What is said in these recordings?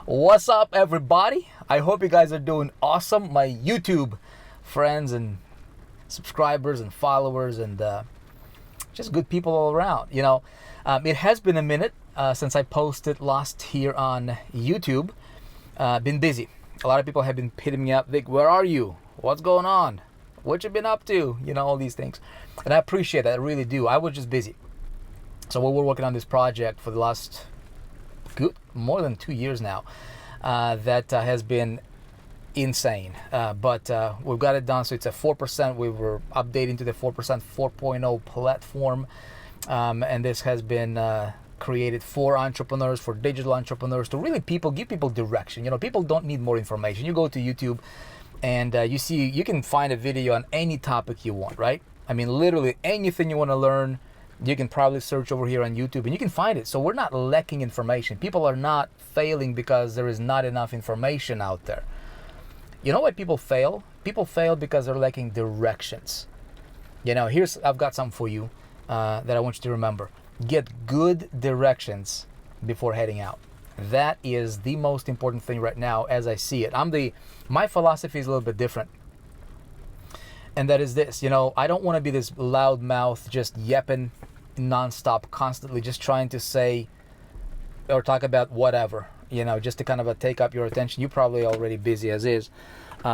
What's up, everybody? I hope you guys are doing awesome. My YouTube friends and subscribers and followers and just good people all around. It has been a minute since I posted last here on YouTube. Been busy. A lot of people have been hitting me up. Vic, where are you? What's going on? What you been up to? All these things. And I appreciate that. I really do. I was just busy. So we were working on this project for the last more than 2 years now. That has been insane. But we've got it done. So it's a 4%. We were updating to the 4% 4.0 platform. And this has been created for entrepreneurs, for digital entrepreneurs, to really give people direction. People don't need more information. You go to YouTube and you can find a video on any topic you want, right? I mean, literally anything you want to learn, you can probably search over here on YouTube and you can find it. So we're not lacking information. People are not failing because there is not enough information out there. You know why people fail? People fail because they're lacking directions. I've got something for you that I want you to remember. Get good directions before heading out. That is the most important thing right now as I see it. My philosophy is a little bit different. And that is this, I don't want to be this loud mouth just yapping nonstop, constantly just trying to say or talk about whatever, just to kind of take up your attention. You're probably already busy as is.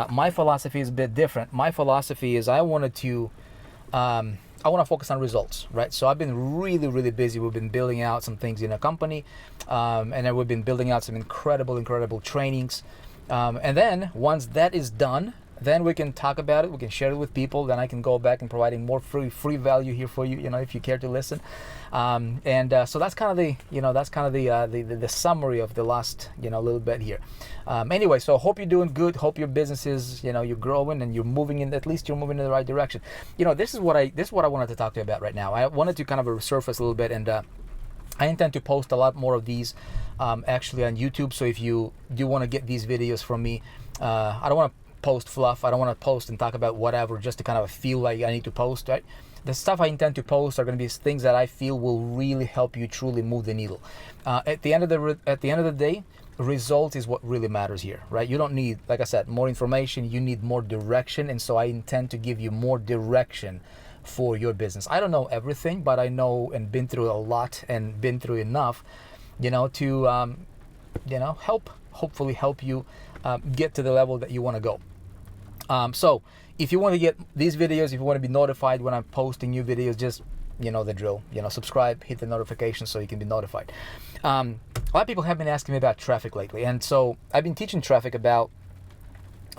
My philosophy is a bit different. My philosophy is I want to focus on results, right? So I've been really, really busy. We've been building out some things in a company, and then we've been building out some incredible trainings. And then once that is done, then we can talk about it. We can share it with people. Then I can go back and providing more free value here for you. If you care to listen. So that's kind of the summary of the last little bit here. Anyway, so hope you're doing good. Hope your business is you're growing and you're moving in. At least you're moving in the right direction. This is what I wanted to talk to you about right now. I wanted to kind of resurface a little bit, and I intend to post a lot more of these actually on YouTube. So if you do want to get these videos from me, I don't want to post fluff. I don't want to post and talk about whatever just to kind of feel like I need to post, right? The stuff I intend to post are going to be things that I feel will really help you truly move the needle. At the end of the day, result is what really matters here, right? You don't need, like I said, more information. You need more direction, and so I intend to give you more direction for your business. I don't know everything, but I know and been through a lot and been through enough, to hopefully help you get to the level that you want to go. So if you want to get these videos, if you want to be notified when I'm posting new videos, just the drill. Subscribe, hit the notification so you can be notified. A lot of people have been asking me about traffic lately, and so I've been teaching traffic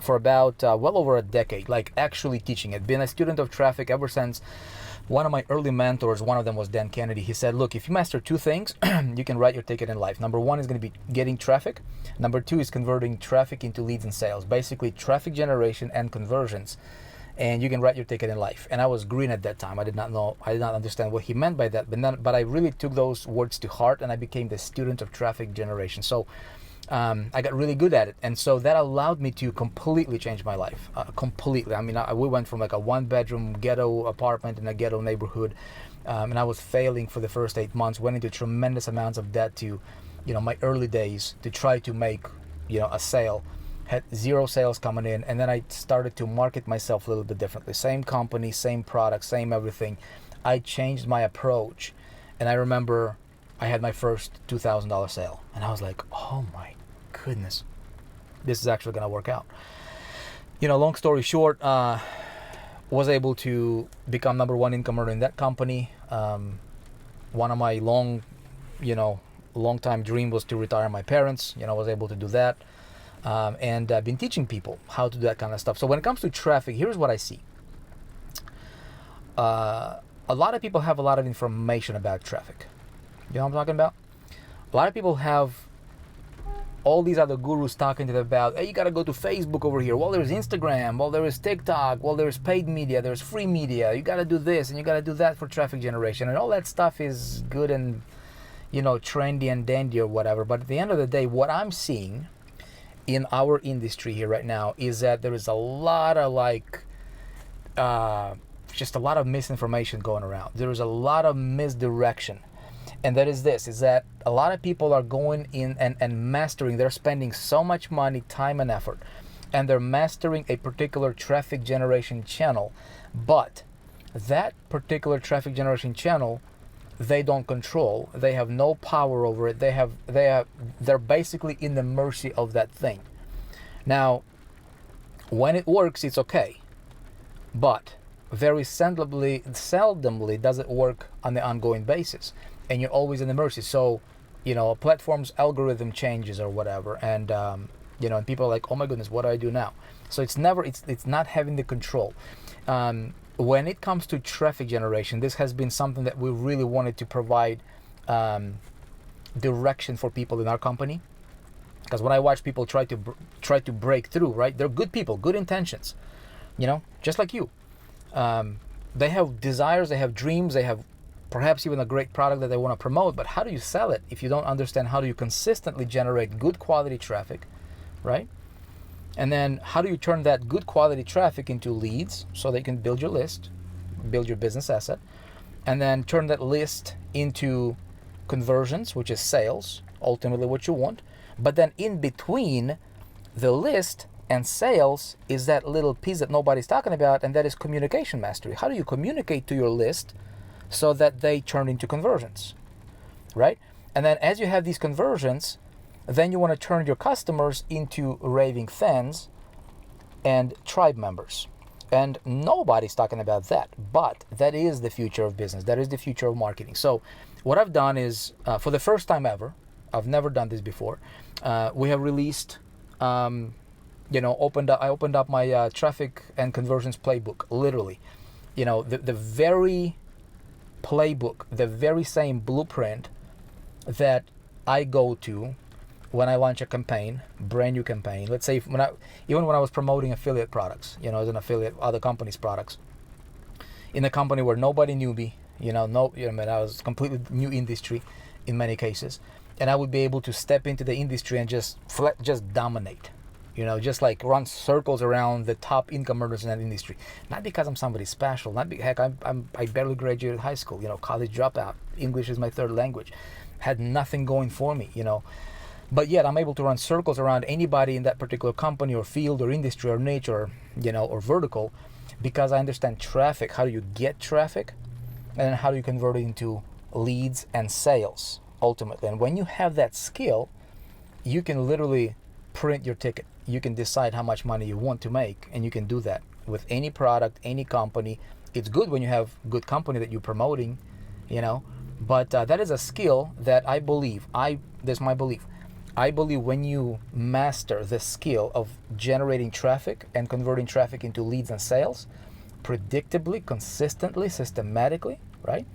for about well over a decade, like actually teaching it. Been a student of traffic ever since. One of my early mentors, one of them was Dan Kennedy. He said, look, if you master two things, you can write your ticket in life. Number one is going to be getting traffic. Number two is converting traffic into leads and sales. Basically, traffic generation and conversions. And you can write your ticket in life. And I was green at that time. I did not understand what he meant by that. But I really took those words to heart, and I became the student of traffic generation. So I got really good at it, and so that allowed me to completely change my life. Completely. I mean, we went from like a one-bedroom ghetto apartment in a ghetto neighborhood, and I was failing for the first 8 months. Went into tremendous amounts of debt to, my early days to try to make, a sale. Had zero sales coming in, and then I started to market myself a little bit differently. Same company, same product, same everything. I changed my approach, and I remember I had my first $2,000 sale, and I was like, oh my goodness, this is actually going to work out. Long story short, was able to become number one income earner in that company. One of my long time dream was to retire my parents. I was able to do that. And I've been teaching people how to do that kind of stuff. So when it comes to traffic, here's what I see. A lot of people have a lot of information about traffic. You know what I'm talking about? A lot of people have all these other gurus talking to them about, hey, you got to go to Facebook over here. Well, there's Instagram. Well, there is TikTok. Well, there's paid media. There's free media. You got to do this and you got to do that for traffic generation. And all that stuff is good and, trendy and dandy or whatever. But at the end of the day, what I'm seeing in our industry here right now is that there is a lot of just a lot of misinformation going around. There is a lot of misdirection. And that is this, is that a lot of people are going in and mastering, they're spending so much money, time, and effort, and they're mastering a particular traffic generation channel. But that particular traffic generation channel, they don't control. They have no power over it. They're basically in the mercy of that thing. Now, when it works, it's okay. But very seldomly does it work on the ongoing basis. And you're always in the mercy. So, a platform's algorithm changes or whatever, and and people are like, oh my goodness, what do I do now? So it's not having the control. When it comes to traffic generation, this has been something that we really wanted to provide direction for people in our company. Because when I watch people try to break through, right? They're good people, good intentions, just like you. They have desires, they have dreams, they have perhaps even a great product that they want to promote, but how do you sell it if you don't understand how do you consistently generate good quality traffic, right? And then how do you turn that good quality traffic into leads so they can build your list, build your business asset, and then turn that list into conversions, which is sales, ultimately what you want. But then in between the list and sales is that little piece that nobody's talking about, and that is communication mastery. How do you communicate to your list so that they turn into conversions, right? And then as you have these conversions, then you want to turn your customers into raving fans and tribe members. And nobody's talking about that, but that is the future of business. That is the future of marketing. So what I've done is, for the first time ever, I've never done this before, we have released, I opened up my traffic and conversions playbook, literally. The very playbook, the very same blueprint that I go to when I launch a campaign, brand new campaign. Let's say when I was promoting affiliate products, as an affiliate, other companies' products, in a company where nobody knew me, I was completely new industry in many cases, and I would be able to step into the industry and just dominate. Just like run circles around the top income earners in that industry. Not because I'm somebody special. I barely graduated high school. College dropout. English is my third language. Had nothing going for me. But yet I'm able to run circles around anybody in that particular company or field or industry or niche or or vertical, because I understand traffic. How do you get traffic, and then how do you convert it into leads and sales ultimately? And when you have that skill, you can literally print your ticket. You can decide how much money you want to make, and you can do that with any product, any company. It's good when you have good company that you're promoting, but that is a skill that I believe, that's my belief. I believe when you master the skill of generating traffic and converting traffic into leads and sales, predictably, consistently, systematically, right?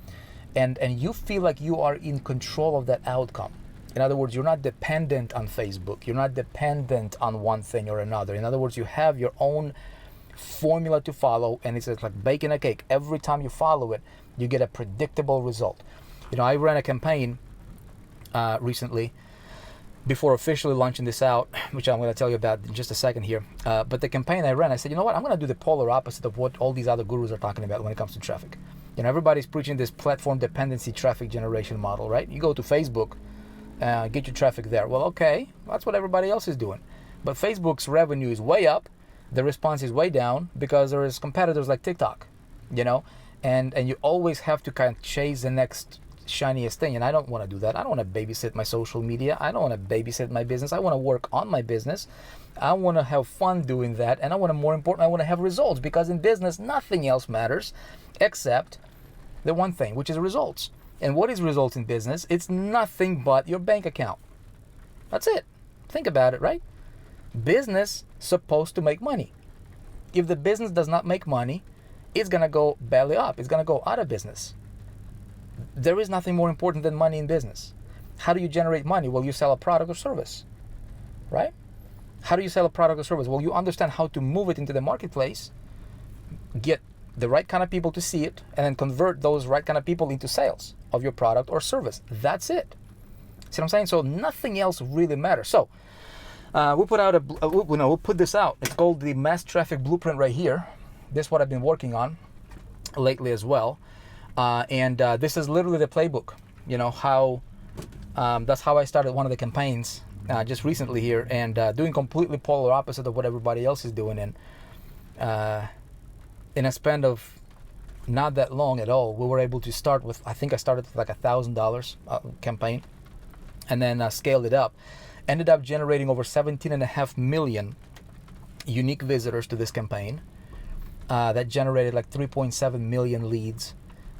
And you feel like you are in control of that outcome. In other words, you're not dependent on Facebook. You're not dependent on one thing or another. In other words, you have your own formula to follow, and it's like baking a cake. Every time you follow it, you get a predictable result. I ran a campaign recently before officially launching this out, which I'm going to tell you about in just a second here. But the campaign I ran, I said, I'm going to do the polar opposite of what all these other gurus are talking about when it comes to traffic. Everybody's preaching this platform dependency traffic generation model, right? You go to Facebook, get your traffic there. Well, okay, that's what everybody else is doing. But Facebook's revenue is way up, the response is way down because there is competitors like TikTok, and you always have to kind of chase the next shiniest thing, and I don't want to do that. I don't want to babysit my social media. I don't want to babysit my business. I want to work on my business. I want to have fun doing that, and more important, I want to have results, because in business, nothing else matters except the one thing, which is results. And what is results in business? It's nothing but your bank account. That's it. Think about it, right? Business supposed to make money. If the business does not make money, it's going to go belly up. It's going to go out of business. There is nothing more important than money in business. How do you generate money? Well, you sell a product or service, right? How do you sell a product or service? Well, you understand how to move it into the marketplace, get the right kind of people to see it, and then convert those right kind of people into sales of your product or service. That's it. See what I'm saying? So nothing else really matters. So we'll put this out. It's called the Mass Traffic Blueprint right here. This is what I've been working on lately as well. And this is literally the playbook. how that's how I started one of the campaigns just recently here, and doing completely polar opposite of what everybody else is doing. And in a span of not that long at all, we were able to start with, I think I started with like $1,000 campaign, and then scaled it up. Ended up generating over 17.5 million unique visitors to this campaign. That generated like 3.7 million leads,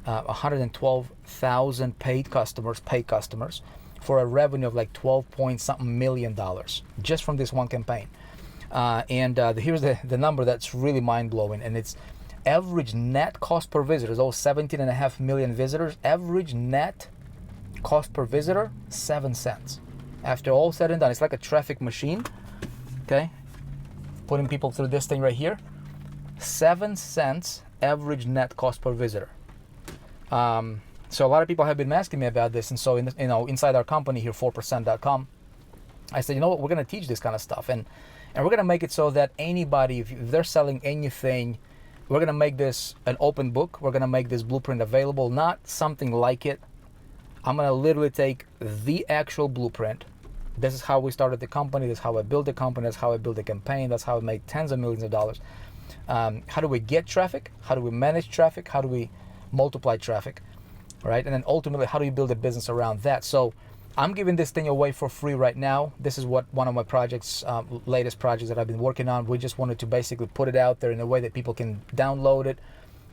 112,000 paid customers, for a revenue of like 12 point something million dollars just from this one campaign. Here's the number that's really mind-blowing, and it's average net cost per visitor. Those 17.5 million visitors, average net cost per visitor, 7 cents. After all said and done, it's like a traffic machine, okay? Putting people through this thing right here. 7 cents average net cost per visitor. So a lot of people have been asking me about this, and so inside our company here, fourpercent.com, I said, what, we're going to teach this kind of stuff, and we're going to make it so that anybody, if they're selling anything, we're going to make this an open book. We're going to make this blueprint available, not something like it. I'm going to literally take the actual blueprint. This is how we started the company. This is how I built the company. That's how I built the campaign. That's how I made tens of millions of dollars. How do we get traffic? How do we manage traffic? How do we multiply traffic? Right? And then ultimately, how do you build a business around that? So I'm giving this thing away for free right now. This is what one of my projects, latest projects that I've been working on. We just wanted to basically put it out there in a way that people can download it.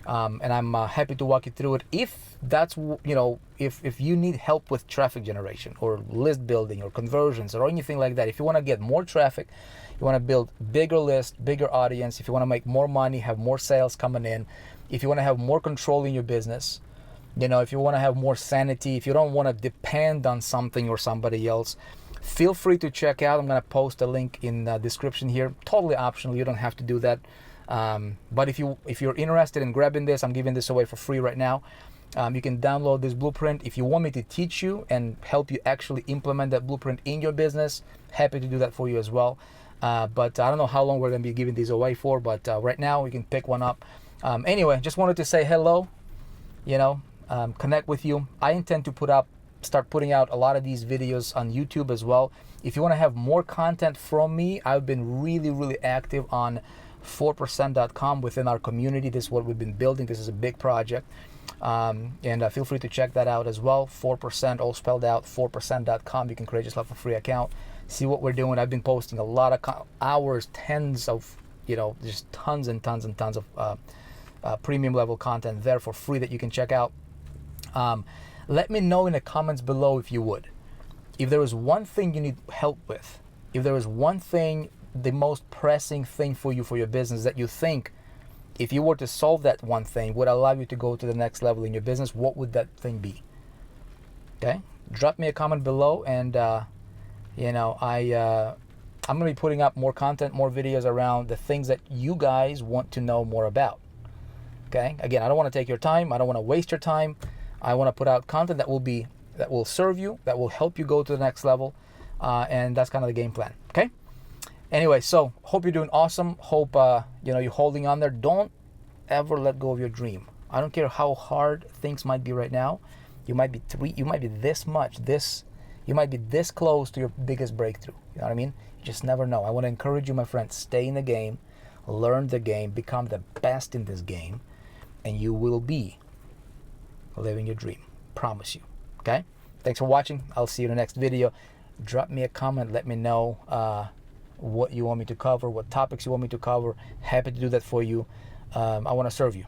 And I'm happy to walk you through it. If that's, if you need help with traffic generation or list building or conversions or anything like that, if you want to get more traffic, you want to build bigger list, bigger audience, if you want to make more money, have more sales coming in, if you want to have more control in your business, if you want to have more sanity, if you don't want to depend on something or somebody else, feel free to check out. I'm going to post a link in the description here. Totally optional. You don't have to do that. But if you're interested in grabbing this, I'm giving this away for free right now. You can download this blueprint. If you want me to teach you and help you actually implement that blueprint in your business, happy to do that for you as well. But I don't know how long we're going to be giving these away for, but right now we can pick one up. Anyway, just wanted to say hello, connect with you. I intend to start putting out a lot of these videos on YouTube as well. If you want to have more content from me, I've been really, really active on fourpercent.com within our community. This is what we've been building. This is a big project. And feel free to check that out as well. 4%, all spelled out, fourpercent.com. You can create yourself a free account. See what we're doing. I've been posting a lot of hours, tens of, just tons and tons and tons of premium level content there for free that you can check out. Let me know in the comments below, if you would, if there is one thing you need help with, if there is one thing, the most pressing thing for you, for your business, that you think if you were to solve that one thing would allow you to go to the next level in your business, what would that thing be? Okay, drop me a comment below, and I'm going to be putting up more content, more videos around the things that you guys want to know more about. Okay, again, I don't want to take your time. I don't want to waste your time. I want to put out content that will serve you, that will help you go to the next level, and that's kind of the game plan. Okay. Anyway, so hope you're doing awesome. Hope you're holding on there. Don't ever let go of your dream. I don't care how hard things might be right now. You might be this close to your biggest breakthrough. You know what I mean? You just never know. I want to encourage you, my friend, stay in the game, learn the game, become the best in this game, and you will be living your dream. Promise you. Okay? Thanks for watching. I'll see you in the next video. Drop me a comment. Let me know what you want me to cover, what topics you want me to cover. Happy to do that for you. I want to serve you.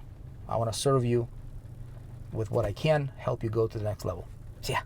I want to serve you with what I can, help you go to the next level. See ya.